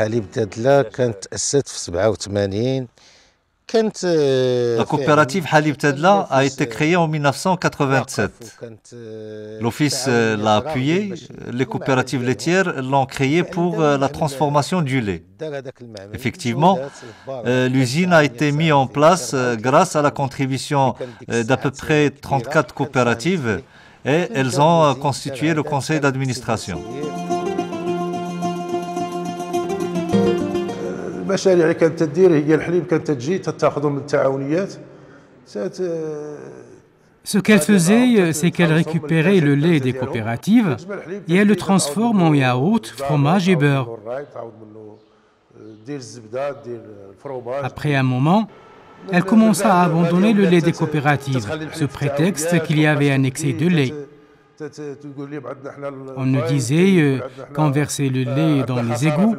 حليب دادلا كانت تأسست في 87. La coopérative Halib Tedla a été créée en 1987. L'Office l'a appuyée, les coopératives laitières l'ont créée pour la transformation du lait. Effectivement, l'usine a été mise en place grâce à la contribution d'à peu près 34 coopératives et elles ont constitué le conseil d'administration. المشاريع اللي كانت تدير هي الحليب كانت تجي تاخذه من التعاونيات. Ce qu'elle faisait, c'est qu'elle récupérait le lait des coopératives et elle le transforme en yaourt, fromage et beurre. Après un moment, elle commença à abandonner le lait des coopératives, sous prétexte qu'il y avait un excès de lait. On nous disait qu'on versait le lait dans les égouts.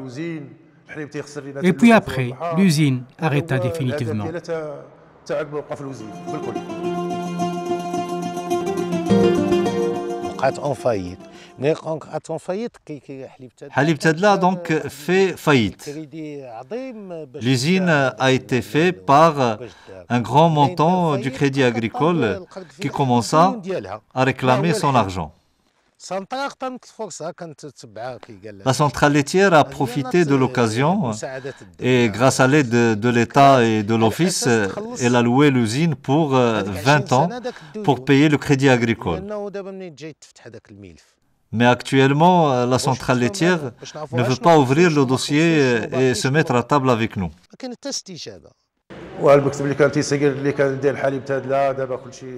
Et puis après, l'usine arrêta définitivement. Halib Tedla a donc fait faillite. L'usine a été faite par un grand montant du Crédit Agricole qui commença à réclamer son argent. La centrale laitière a profité de l'occasion et grâce à l'aide de l'État et de l'Office, elle a loué l'usine pour 20 ans pour payer le crédit agricole. Mais actuellement, la centrale laitière ne veut pas ouvrir le dossier et se mettre à table avec nous.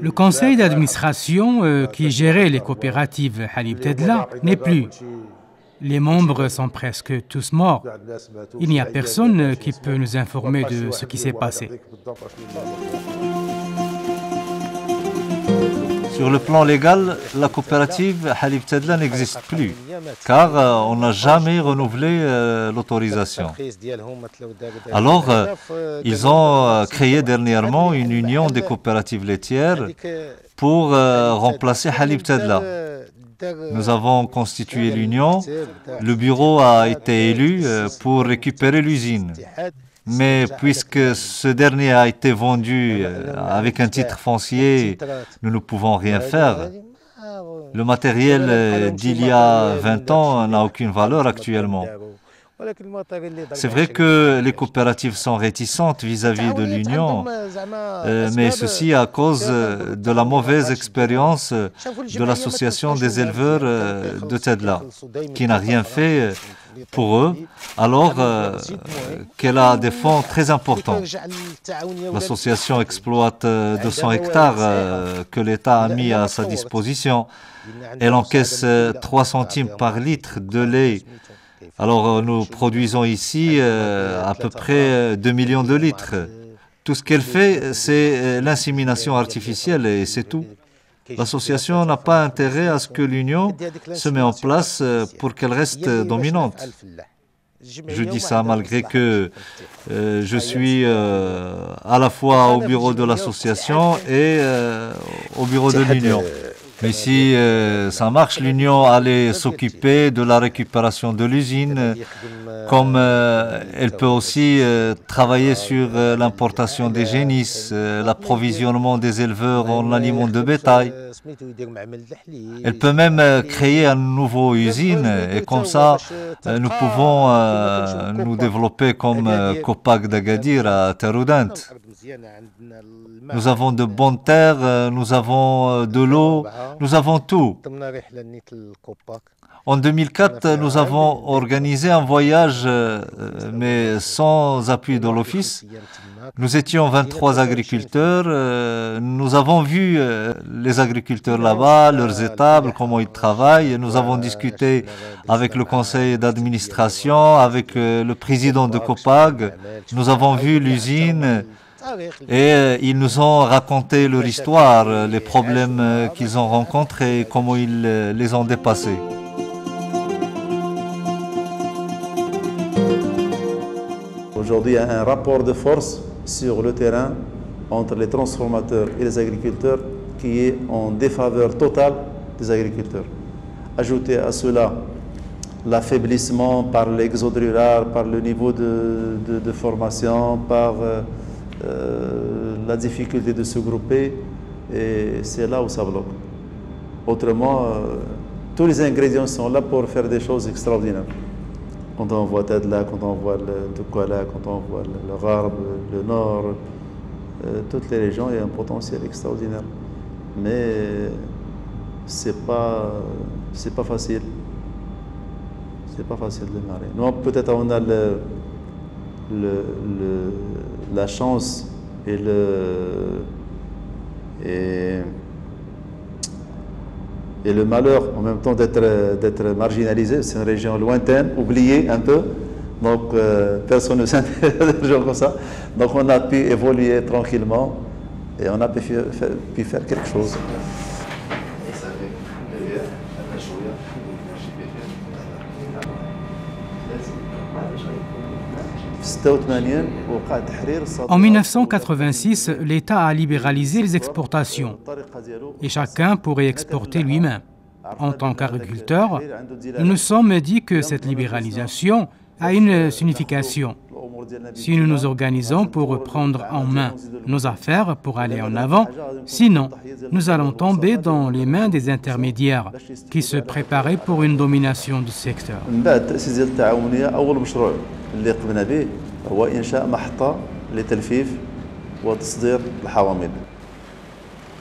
Le conseil d'administration qui gérait les coopératives Halib Tedla n'est plus. Les membres sont presque tous morts. Il n'y a personne qui peut nous informer de ce qui s'est passé. Sur le plan légal, la coopérative Halib Tedla n'existe plus, car on n'a jamais renouvelé l'autorisation. Alors, ils ont créé dernièrement une union des coopératives laitières pour remplacer Halib Tedla. Nous avons constitué l'union, le bureau a été élu pour récupérer l'usine. Mais puisque ce dernier a été vendu avec un titre foncier, nous ne pouvons rien faire. Le matériel d'il y a 20 ans n'a aucune valeur actuellement. C'est vrai que les coopératives sont réticentes vis-à-vis de l'Union, mais ceci à cause de la mauvaise expérience de l'association des éleveurs de Tedla, qui n'a rien fait pour eux, alors qu'elle a des fonds très importants. L'association exploite 200 hectares que l'État a mis à sa disposition. Elle encaisse 3 centimes par litre de lait. Alors nous produisons ici à peu près 2 millions de litres. Tout ce qu'elle fait, c'est l'insémination artificielle et c'est tout. L'association n'a pas intérêt à ce que l'Union se mette en place pour qu'elle reste dominante. Je dis ça malgré que je suis à la fois au bureau de l'association et au bureau de l'Union. Mais si ça marche, l'Union allait s'occuper de la récupération de l'usine, comme elle peut aussi travailler sur l'importation des génisses, l'approvisionnement des éleveurs en aliments de bétail. Elle peut même créer une nouvelle usine et comme ça, nous pouvons nous développer comme Copac d'Agadir à Taroudant. Nous avons de bonnes terres, nous avons de l'eau, nous avons tout. En 2004, nous avons organisé un voyage, mais sans appui de l'Office. Nous étions 23 agriculteurs. Nous avons vu les agriculteurs là-bas, leurs étables, comment ils travaillent. Nous avons discuté avec le conseil d'administration, avec le président de Copag. Nous avons vu l'usine. Et ils nous ont raconté leur histoire, les problèmes qu'ils ont rencontrés et comment ils les ont dépassés. Aujourd'hui, il y a un rapport de force sur le terrain entre les transformateurs et les agriculteurs qui est en défaveur totale des agriculteurs. Ajoutez à cela l'affaiblissement par l'exode rural, par le niveau de formation, par la difficulté de se grouper, et c'est là où ça bloque. Autrement, tous les ingrédients sont là pour faire des choses extraordinaires. Quand on voit Tadla, quand on voit le Douala, quand on voit le Gharb, le Nord, toutes les régions, il y a un potentiel extraordinaire. Mais c'est pas facile. C'est pas facile de démarrer. Nous, peut-être on a la chance et le malheur en même temps d'être marginalisé. C'est une région lointaine, oubliée un peu. Donc personne ne s'intéresse à des gens comme ça. Donc on a pu évoluer tranquillement et on a pu faire quelque chose. En 1986, l'État a libéralisé les exportations et chacun pourrait exporter lui-même. En tant qu'agriculteur, nous nous sommes dit que cette libéralisation a une signification. Si nous nous organisons pour prendre en main nos affaires pour aller en avant, sinon, nous allons tomber dans les mains des intermédiaires qui se préparaient pour une domination du secteur.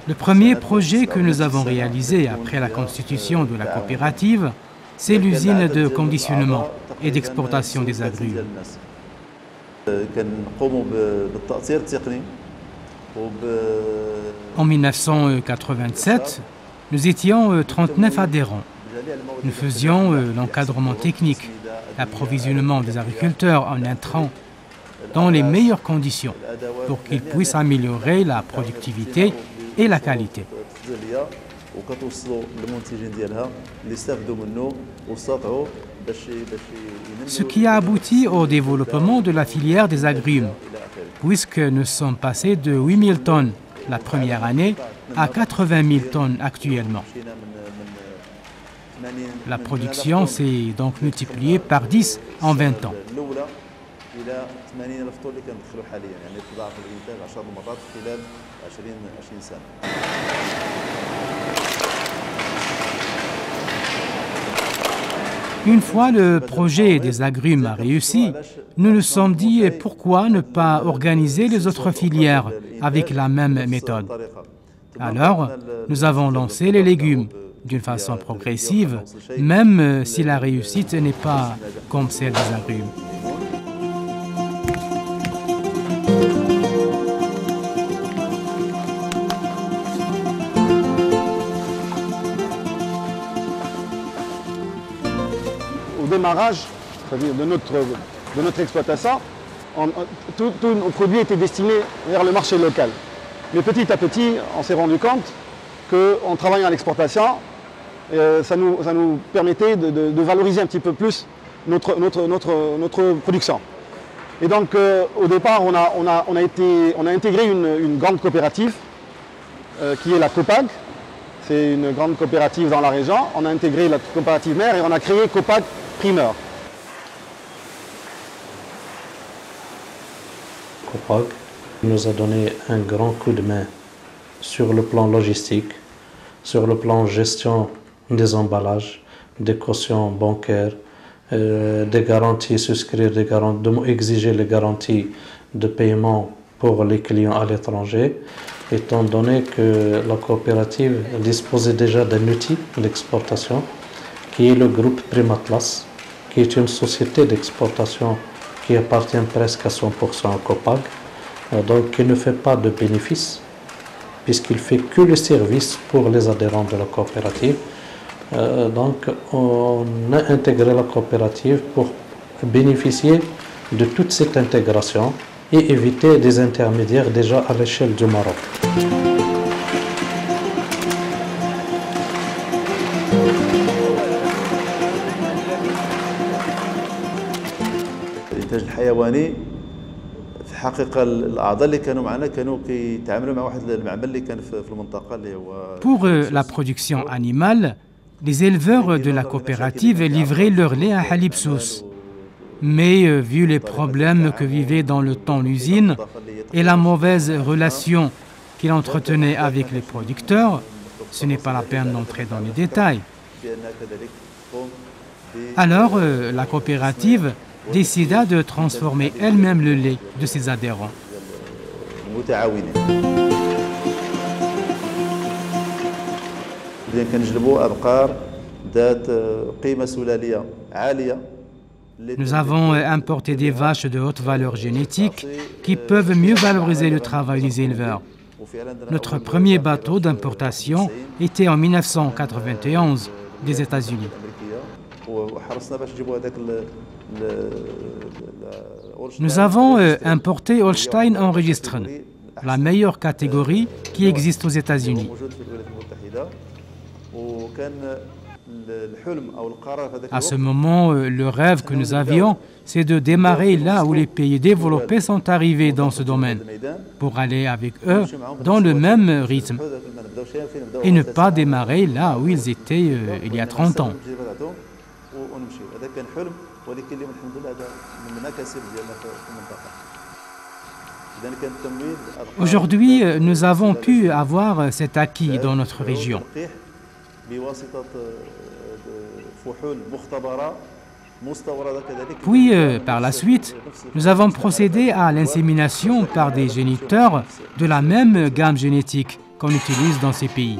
Le premier projet que nous avons réalisé après la constitution de la coopérative, c'est l'usine de conditionnement et d'exportation des agrumes. En 1987, nous étions 39 adhérents. Nous faisions l'encadrement technique, l'approvisionnement des agriculteurs en intrants dans les meilleures conditions pour qu'ils puissent améliorer la productivité et la qualité. Ce qui a abouti au développement de la filière des agrumes, puisque nous sommes passés de 8 000 tonnes la première année à 80 000 tonnes actuellement. La production s'est donc multipliée par 10 en 20 ans. Une fois le projet des agrumes a réussi, nous nous sommes dit pourquoi ne pas organiser les autres filières avec la même méthode. Alors, nous avons lancé les légumes d'une façon progressive, même si la réussite n'est pas comme celle des agrumes. Au démarrage, c'est-à-dire de notre exploitation, tous nos produits étaient destinés vers le marché local. Mais petit à petit, on s'est rendu compte qu'en travaillant à l'exportation, ça nous permettait de valoriser un petit peu plus notre production. Et donc, au départ, on a intégré une grande coopérative qui est la COPAG. C'est une grande coopérative dans la région. On a intégré la coopérative mère et on a créé COPAG Primeur. COPAG nous a donné un grand coup de main sur le plan logistique, sur le plan gestion des emballages, des cautions bancaires, des garanties, souscrire des garanties, exiger les garanties de paiement pour les clients à l'étranger, étant donné que la coopérative disposait déjà d'un outil d'exportation qui est le groupe Primatlas, qui est une société d'exportation qui appartient presque à 100% à COPAG, donc qui ne fait pas de bénéfices, puisqu'il fait que le service pour les adhérents de la coopérative. Donc on a intégré la coopérative pour bénéficier de toute cette intégration et éviter des intermédiaires déjà à l'échelle du Maroc. الانتاج الحيواني في الحقيقه الاعضاء اللي كانوا معنا كانوا كيتعاملوا مع واحد المعمل اللي كان في المنطقه اللي هو. Pour la production animale, Les éleveurs de la coopérative livraient leur lait à Halib Sousse. Mais vu les problèmes que vivait dans le temps l'usine et la mauvaise relation qu'il entretenait avec les producteurs, ce n'est pas la peine d'entrer dans les détails. Alors, la coopérative décida de transformer elle-même le lait de ses adhérents. Nous avons importé des vaches de haute valeur génétique qui peuvent mieux valoriser le travail des éleveurs. Notre premier bateau d'importation était en 1991 des États-Unis. Nous avons importé Holstein Enregistrern, la meilleure catégorie qui existe aux États-Unis. À ce moment, le rêve que nous avions, c'est de démarrer là où les pays développés sont arrivés dans ce domaine, pour aller avec eux dans le même rythme, et ne pas démarrer là où ils étaient il y a 30 ans. Aujourd'hui, nous avons pu avoir cet acquis dans notre région. Puis, par la suite, nous avons procédé à l'insémination par des géniteurs de la même gamme génétique qu'on utilise dans ces pays.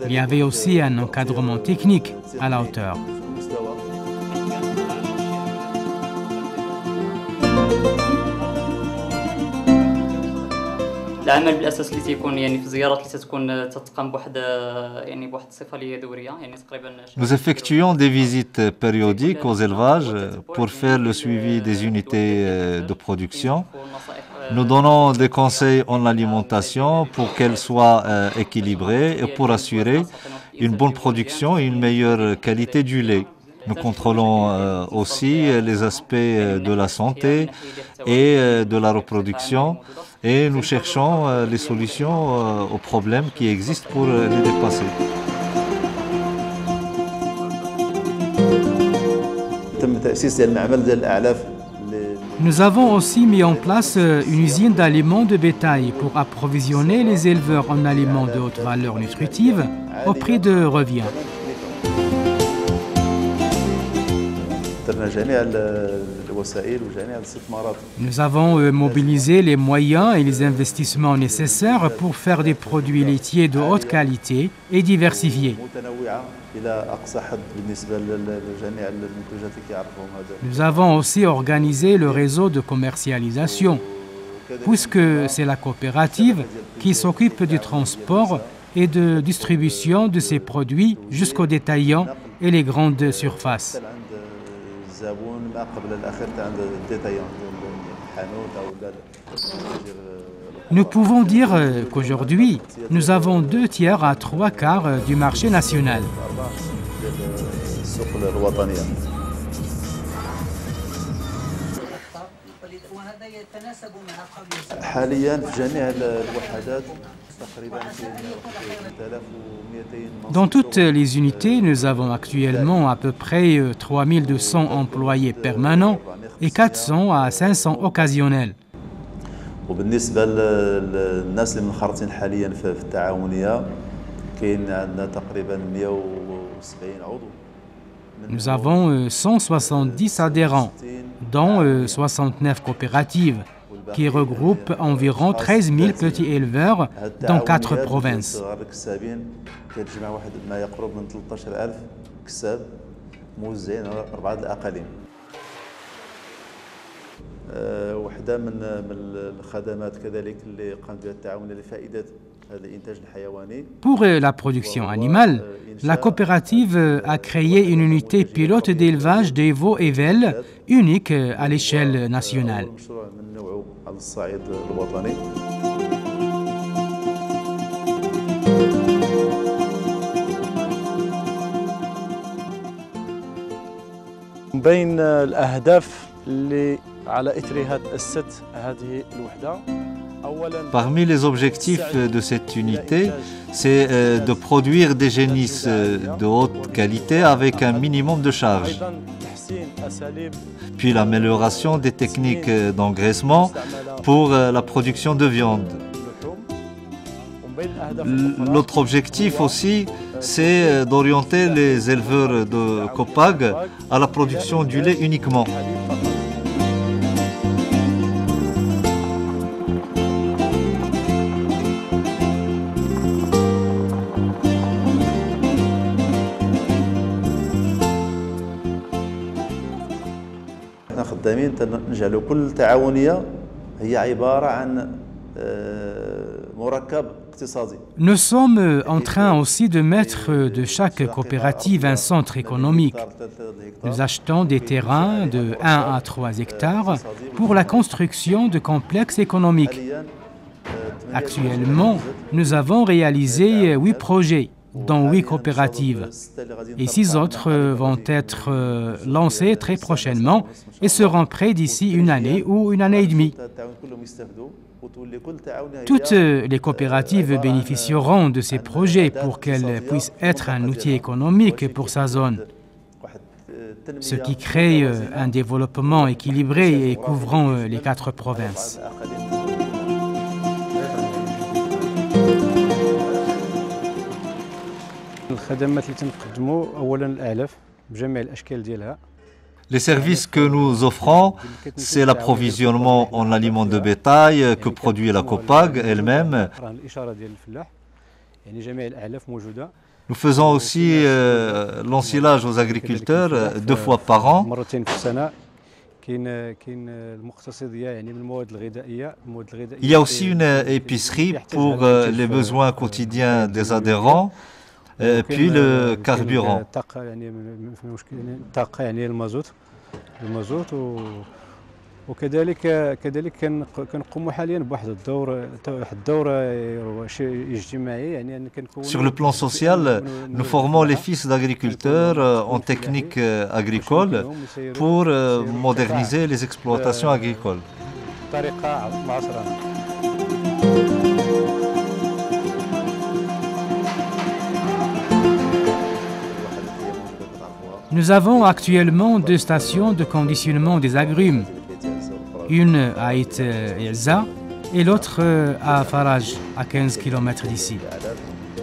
Il y avait aussi un encadrement technique à la hauteur. العمل بالاساس اللي تيكون يعني في الزيارات اللي تتكون تتقام بواحد يعني بواحد الصفه اللي هي دوريه يعني تقريبا. Nous effectuons des visites périodiques aux élevages pour faire le suivi des unités de production. Nous donnons des conseils en alimentation pour qu'elle soit équilibrée et pour assurer une bonne production et une meilleure qualité du lait. Nous contrôlons aussi les aspects de la santé et de la reproduction et nous cherchons les solutions aux problèmes qui existent pour les dépasser. Nous avons aussi mis en place une usine d'aliments de bétail pour approvisionner les éleveurs en aliments de haute valeur nutritive au prix de revient. Nous avons mobilisé les moyens et les investissements nécessaires pour faire des produits laitiers de haute qualité et diversifiés. Nous avons aussi organisé le réseau de commercialisation, puisque c'est la coopérative qui s'occupe du transport et de distribution de ces produits jusqu'aux détaillants et les grandes surfaces. Nous pouvons dire qu'aujourd'hui, nous avons 2/3 à 3/4 du marché national. Dans toutes les unités, nous avons actuellement à peu près 3200 employés permanents et 400 à 500 occasionnels. وبالنسبة للناس اللي منخرطين حاليا في التعاونية كاين عندنا تقريبا 170 عضو. Nous avons 170 adhérents, dont 69 coopératives, qui regroupent environ 13 000 petits éleveurs dans 4 provinces. كتجمع واحد ما يقرب من 13000 كساب موزعين على 4 الأقاليم. وحده من الخدمات كذلك اللي قامت بها التعاون لفائدة هذا الإنتاج الحيواني. Pour la production animale, la coopérative a créé une unité pilote d'élevage des veaux et velles unique à l'échelle nationale. على الصعيد الوطني. بين الأهداف اللي على إثرها تأسست هذه الوحدة Parmi les objectifs de cette unité, c'est de produire des génisses de haute qualité avec un minimum de charge. Puis l'amélioration des techniques d'engraissement pour la production de viande. L'autre objectif aussi, c'est d'orienter les éleveurs de Copag à la production du lait uniquement. خدامين نجعلوا كل تعاونيه هي عباره عن مركب اقتصادي. Nous sommes en train aussi de mettre de chaque coopérative un centre économique. Nous achetons des terrains de 1 à 3 hectares pour la construction de complexes économiques. Actuellement, nous avons réalisé 8 projets dans 8 coopératives. Et 6 autres vont être lancés très prochainement et seront prêts d'ici une année ou une année et demie. Toutes les coopératives bénéficieront de ces projets pour qu'elles puissent être un outil économique pour sa zone, ce qui crée un développement équilibré et couvrant les 4 provinces. Les services que nous offrons, c'est l'approvisionnement en aliments de bétail que produit la Copag elle-même. Nous faisons aussi l'ensilage aux agriculteurs 2 fois par an. Il y a aussi une épicerie pour les besoins quotidiens des adhérents. Puis le carburant. Sur le plan social, nous formons les fils d'agriculteurs en technique agricole pour moderniser les exploitations agricoles. Nous avons actuellement 2 stations de conditionnement des agrumes. Une à Ait Elza et l'autre à Faraj, à 15 km d'ici.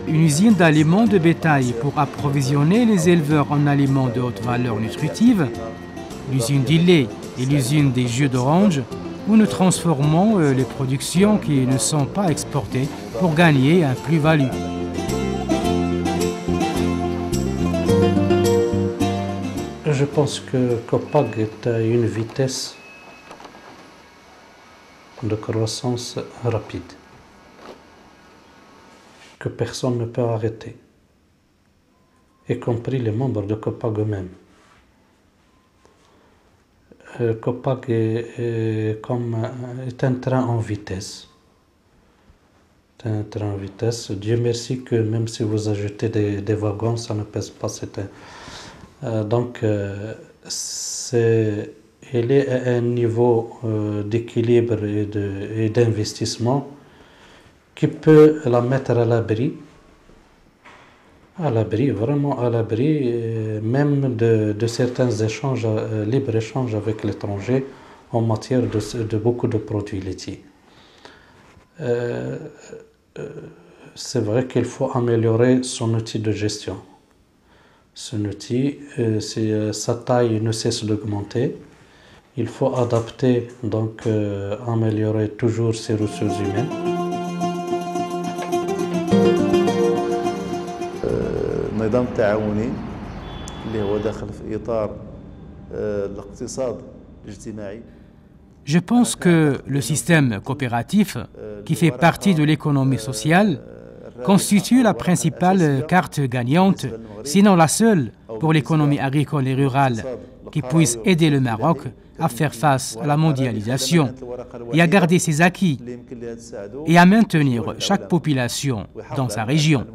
Une usine d'aliments de bétail pour approvisionner les éleveurs en aliments de haute valeur nutritive, l'usine du lait et l'usine des jus d'orange, où nous transformons les productions qui ne sont pas exportées pour gagner un plus-value. Je pense que Copag est à une vitesse de croissance rapide que personne ne peut arrêter, y compris les membres de Copag eux-mêmes. Copag est un train en vitesse. C'est un train en vitesse. Dieu merci que même si vous ajoutez des wagons, ça ne pèse pas. Donc, il est à un niveau d'équilibre et d'investissement qui peut la mettre à l'abri, vraiment à l'abri, même de certains échanges, libre-échange avec l'étranger en matière de beaucoup de produits laitiers. C'est vrai qu'il faut améliorer son outil de gestion. Son outil, sa taille ne cesse d'augmenter. Il faut adapter, donc améliorer toujours ses ressources humaines. النظام التعاوني اللي هو داخل في إطار الاقتصاد الاجتماعي. Je pense que le système coopératif, qui fait partie de l'économie sociale, constitue la principale carte gagnante, sinon la seule, pour l'économie agricole et rurale, qui puisse aider le Maroc à faire face à la mondialisation et à garder ses acquis et à maintenir chaque population dans sa région.